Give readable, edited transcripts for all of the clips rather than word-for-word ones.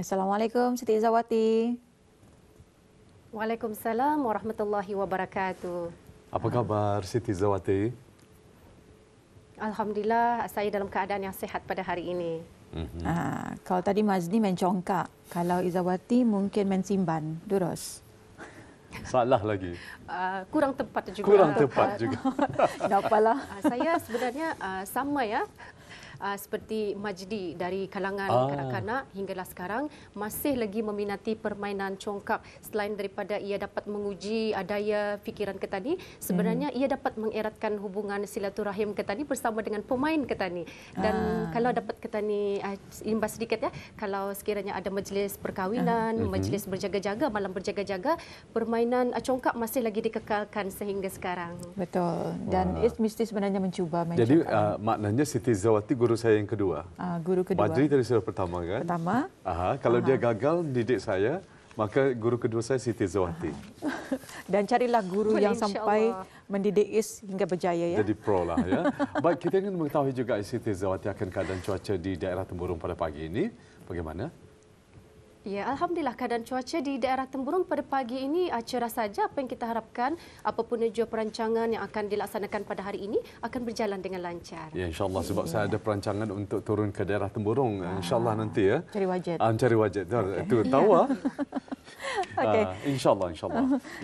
Assalamualaikum Siti Izzawati. Waalaikumsalam warahmatullahi wabarakatuh. Apa khabar Siti Izzawati? Alhamdulillah, saya dalam keadaan yang sihat pada hari ini. Kalau tadi Mazni main congkak, kalau Izzawati mungkin main simban, durus. Salah lagi. Kurang tepat juga. Kurang tepat juga. Tak apalah. Saya sebenarnya sama ya. Seperti Majdi dari kalangan kanak-kanak hinggalah sekarang masih lagi meminati permainan congkak. Selain daripada ia dapat menguji daya fikiran Ketani, sebenarnya ia dapat mengeratkan hubungan silaturahim Ketani bersama dengan pemain Ketani. Dan kalau dapat Ketani imbas sedikit ya, kalau sekiranya ada majlis perkahwinan, majlis berjaga-jaga, malam berjaga-jaga, permainan congkak masih lagi dikekalkan sehingga sekarang. Betul. Dan Is mesti sebenarnya mencuba main Jadi congkak. maknanya Siti Izzawati guru saya yang kedua. Guru kedua. Majdi tadi sudah pertama kan? Pertama. Kalau dia gagal didik saya, maka guru kedua saya Siti Izzawati. Dan carilah guru yang sampai mendidik Is hingga berjaya ya. Jadi pro lah ya. Baik, kita ingin mengetahui juga Siti Izzawati akan keadaan cuaca di daerah Temburong pada pagi ini. Bagaimana? Ya, Alhamdulillah keadaan cuaca di daerah Temburong pada pagi ini cerah saja. Apa yang kita harapkan, apapun juga perancangan yang akan dilaksanakan pada hari ini akan berjalan dengan lancar. Ya, insyaAllah sebab saya ada perancangan untuk turun ke daerah Temburong. InsyaAllah nanti ya. Cari wajet. Cari wajet. Itu tahu ah. Okey. InsyaAllah.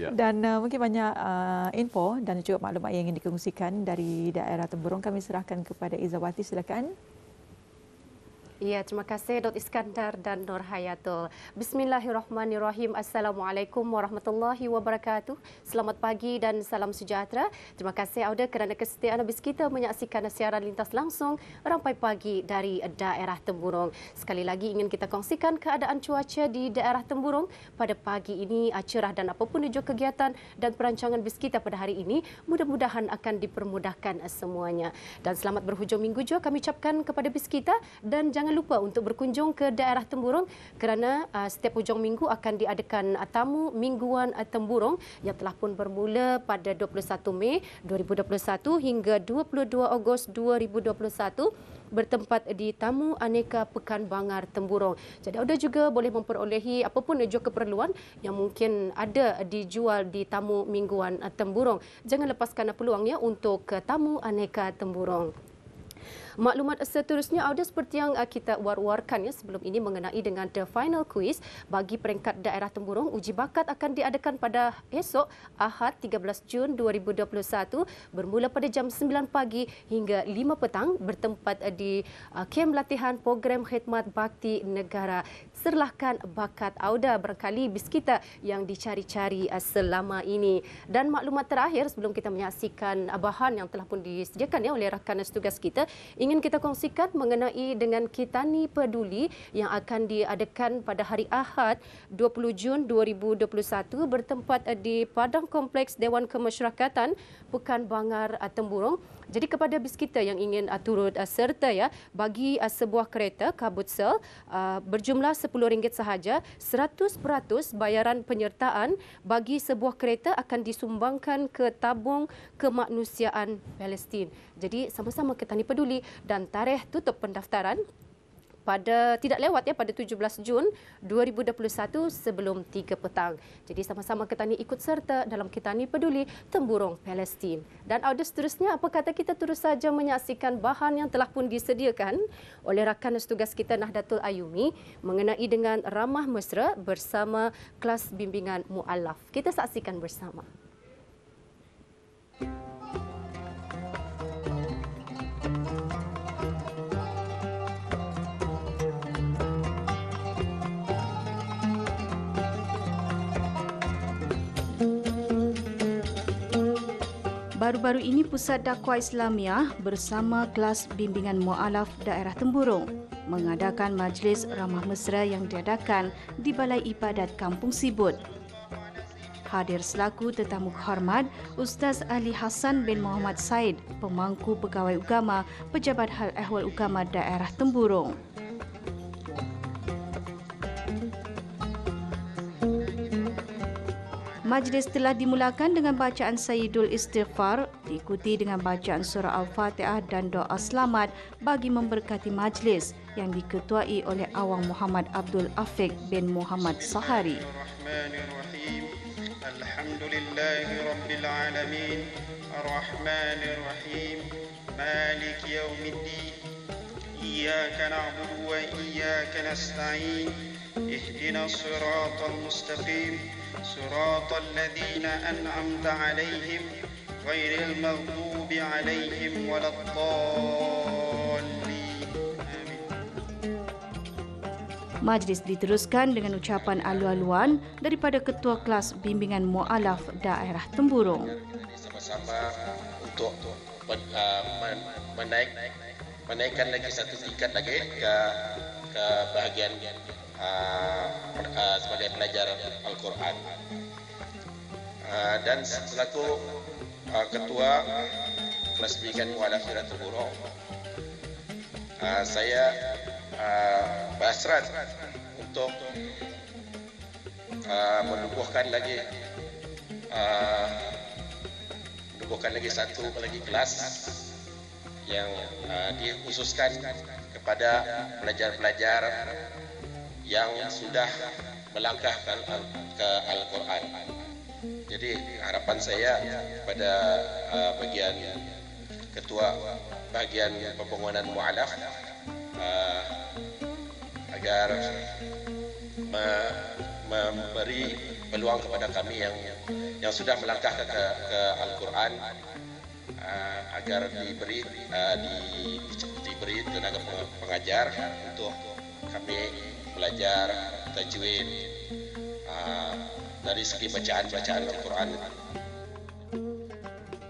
Ya. Dan mungkin banyak info dan juga maklumat yang ingin dikongsikan dari daerah Temburong. Kami serahkan kepada Izzawati, silakan. Ya, terima kasih Dr. Iskandar dan Nur Hayatul. Bismillahirrahmanirrahim. Assalamualaikum warahmatullahi wabarakatuh. Selamat pagi dan salam sejahtera. Terima kasih Auda kerana kesetiaan habis kita menyaksikan siaran lintas langsung Rampai Pagi dari daerah Temburong. Sekali lagi ingin kita kongsikan keadaan cuaca di daerah Temburong pada pagi ini cerah dan apapun juga kegiatan dan perancangan bis kita pada hari ini mudah-mudahan akan dipermudahkan semuanya. Dan selamat berhujung minggu juga kami ucapkan kepada bis kita dan jangan lupa untuk berkunjung ke daerah Temburong kerana setiap hujung minggu akan diadakan tamu mingguan Temburong yang telah pun bermula pada 21 Mei 2021 hingga 22 Ogos 2021 bertempat di Tamu Aneka Pekan Bangar Temburong. Jadi anda juga boleh memperolehi apapun juga keperluan yang mungkin ada dijual di Tamu Mingguan Temburong. Jangan lepaskan peluangnya untuk ke Tamu Aneka Temburong. Maklumat seterusnya ada seperti yang kita war-warkan ya sebelum ini mengenai dengan the final quiz bagi peringkat daerah Temburong. Uji bakat akan diadakan pada esok Ahad 13 Jun 2021 bermula pada jam 9 pagi hingga 5 petang bertempat di kem latihan program khidmat bakti negara. Serlahkan bakat Auda barangkali bis kita yang dicari-cari selama ini. Dan maklumat terakhir sebelum kita menyaksikan bahan yang telah pun disediakan ya oleh rakan tugas kita, ingin kita kongsikan mengenai dengan Kitani Peduli yang akan diadakan pada hari Ahad 20 Jun 2021 bertempat di Padang Kompleks Dewan Kemasyarakatan Pekan Bangar Temburong. Jadi kepada bis kita yang ingin turut serta ya bagi sebuah kereta Kabutsel berjumlah RM10 sahaja, 100% bayaran penyertaan bagi sebuah kereta akan disumbangkan ke tabung kemanusiaan Palestin. Jadi sama-sama Kitani Peduli dan tarikh tutup pendaftaran pada tidak lewat ya pada 17 Jun 2021 sebelum 3 petang. Jadi sama-sama Ketani ikut serta dalam Kitani Peduli Temburong Palestin. Dan audio seterusnya apa kata kita terus saja menyaksikan bahan yang telah pun disediakan oleh rakan tugas kita Nahdlatul Ayumi mengenai dengan ramah mesra bersama kelas bimbingan mualaf. Kita saksikan bersama. Baru-baru ini Pusat Dakwah Islamiah bersama kelas bimbingan mualaf daerah Temburong mengadakan majlis ramah mesra yang diadakan di Balai Ibadat Kampung Sibut. Hadir selaku tetamu hormat Ustaz Ali Hassan bin Muhammad Said, pemangku pegawai agama Pejabat Hal Ehwal Agama daerah Temburong. Majlis telah dimulakan dengan bacaan Sayyidul Istighfar, diikuti dengan bacaan surah Al-Fatihah dan doa selamat bagi memberkati majlis yang diketuai oleh Awang Muhammad Abdul Afiq bin Muhammad Sahari. Alhamdulillahirabbil alamin, arrahmanir rahim, malik yaumiddin, iyyaka na'budu wa iyyaka nasta'in, ihdinas siratal mustaqim, siratal ladzina an'amta 'alaihim ghairil maghdubi 'alaihim waladdallin. Amin. Majlis diteruskan dengan ucapan alu-aluan daripada Ketua Kelas Bimbingan Mu'alaf Daerah Temburong. Sama-sama untuk menaikkan lagi satu tingkat lagi ke bahagian sebagai pelajar Al-Quran. Dan selaku Ketua Kelas Bimbingan Mu'alaf Daerah Temburong, saya berhasrat untuk menumbuhkan lagi satu lagi kelas yang dikhususkan kepada pelajar-pelajar yang sudah melangkah ke Al-Quran. Jadi harapan saya pada bagian ketua bagian pembangunan mu'alaf agar memberi peluang kepada kami yang sudah melangkah ke Al-Quran agar diberi tenaga pengajar untuk kami belajar tajwid dari segi bacaan Al-Quran.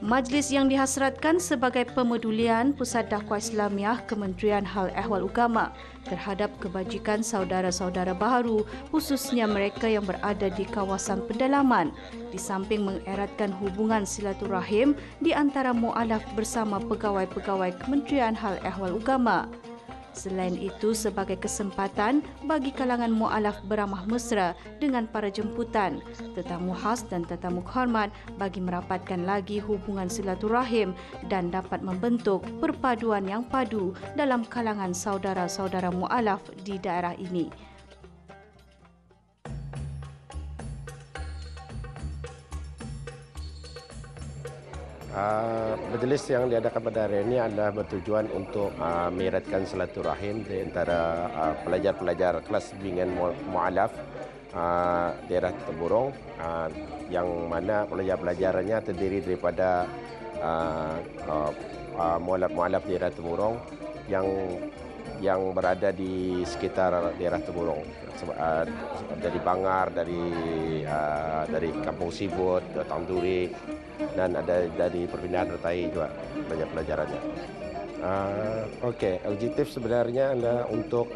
Majlis yang dihasratkan sebagai pemedulian Pusat Dakwah Islamiah Kementerian Hal Ehwal Ugama terhadap kebajikan saudara-saudara baharu, khususnya mereka yang berada di kawasan pendalaman, di samping mengeratkan hubungan silaturahim di antara mu'alaf bersama pegawai-pegawai Kementerian Hal Ehwal Ugama. Selain itu, sebagai kesempatan bagi kalangan mu'alaf beramah mesra dengan para jemputan, tetamu khas dan tetamu hormat bagi merapatkan lagi hubungan silaturahim dan dapat membentuk perpaduan yang padu dalam kalangan saudara-saudara mu'alaf di daerah ini. Majlis yang diadakan pada hari ini adalah bertujuan untuk mengeratkan silaturahim di antara pelajar-pelajar kelas bimbingan mu'alaf daerah Temburong, yang mana pelajar-pelajarannya terdiri daripada mu'alaf daerah Temburong yang berada di sekitar daerah Temburong, dari Bangar, dari Kampung Sibut, Tanduri, dan ada dari Perpindahan Retai juga pelajar-pelajarannya. Objektif sebenarnya adalah untuk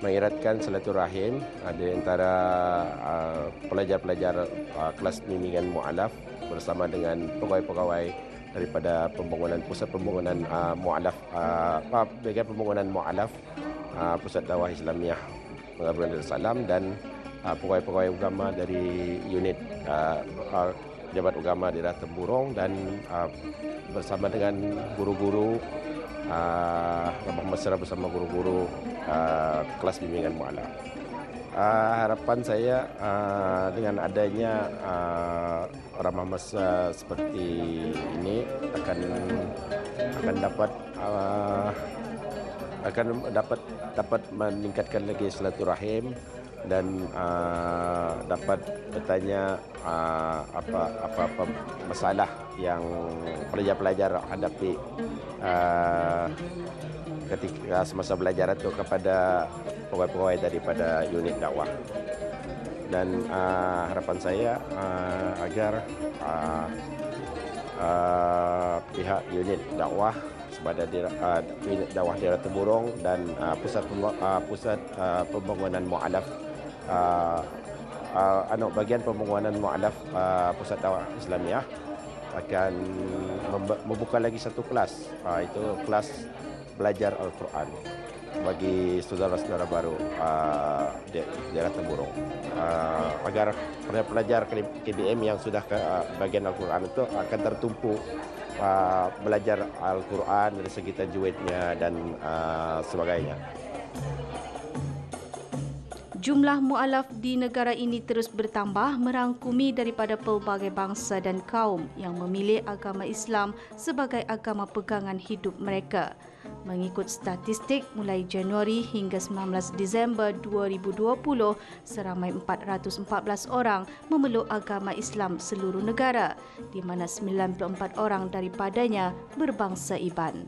mengeratkan silaturahim di antara pelajar-pelajar kelas bimbingan mu'alaf bersama dengan pegawai-pegawai daripada pusat pembangunan mu'alaf, bagian pembangunan mu'alaf Pusat Dakwah Islamiah Pengaburan Darussalam, dan pegawai-pegawai agama dari unit Pejabat Agama daerah Temburong, dan bersama dengan guru-guru ramah mesra bersama guru-guru kelas bimbingan mu'alaf. Harapan saya dengan adanya ramah mesra seperti ini akan dapat meningkatkan lagi silaturahim dan dapat bertanya apa masalah yang pelajar-pelajar hadapi ketika semasa belajar itu kepada pegawai-pegawai daripada unit dakwah. Dan harapan saya agar pihak unit dakwah sebagai unit dakwah daerah Temburong dan pusat pembangunan mu'alaf, bagian pembangunan mu'alaf Pusat Dakwah Islamiah akan membuka lagi satu kelas, itu kelas belajar Al-Quran. bagi saudara-saudara baru di daerah Temburong. Agar pelajar KBM yang sudah ke bagian Al-Quran itu akan tertumpu belajar Al-Quran dari segi tajwidnya dan sebagainya. Jumlah mualaf di negara ini terus bertambah merangkumi daripada pelbagai bangsa dan kaum yang memilih agama Islam sebagai agama pegangan hidup mereka. Mengikut statistik, mulai Januari hingga 19 Disember 2020, seramai 414 orang memeluk agama Islam seluruh negara, di mana 94 orang daripadanya berbangsa Iban.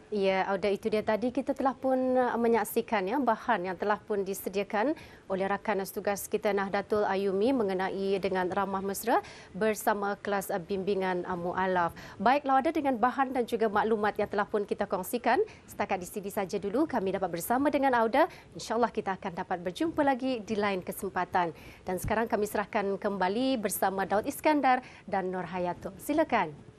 Ya, Auda, itu dia tadi kita telah pun menyaksikan bahan yang telah pun disediakan oleh rakan tugas kita Nahdlatul Ayumi mengenai dengan ramah mesra bersama kelas bimbingan mualaf. Baiklah, Auda, dengan bahan dan juga maklumat yang telah pun kita kongsikan, setakat di sini saja dulu kami dapat bersama dengan Auda. InsyaAllah kita akan dapat berjumpa lagi di lain kesempatan. Dan sekarang kami serahkan kembali bersama Daud Iskandar dan Nur Hayatul. Silakan.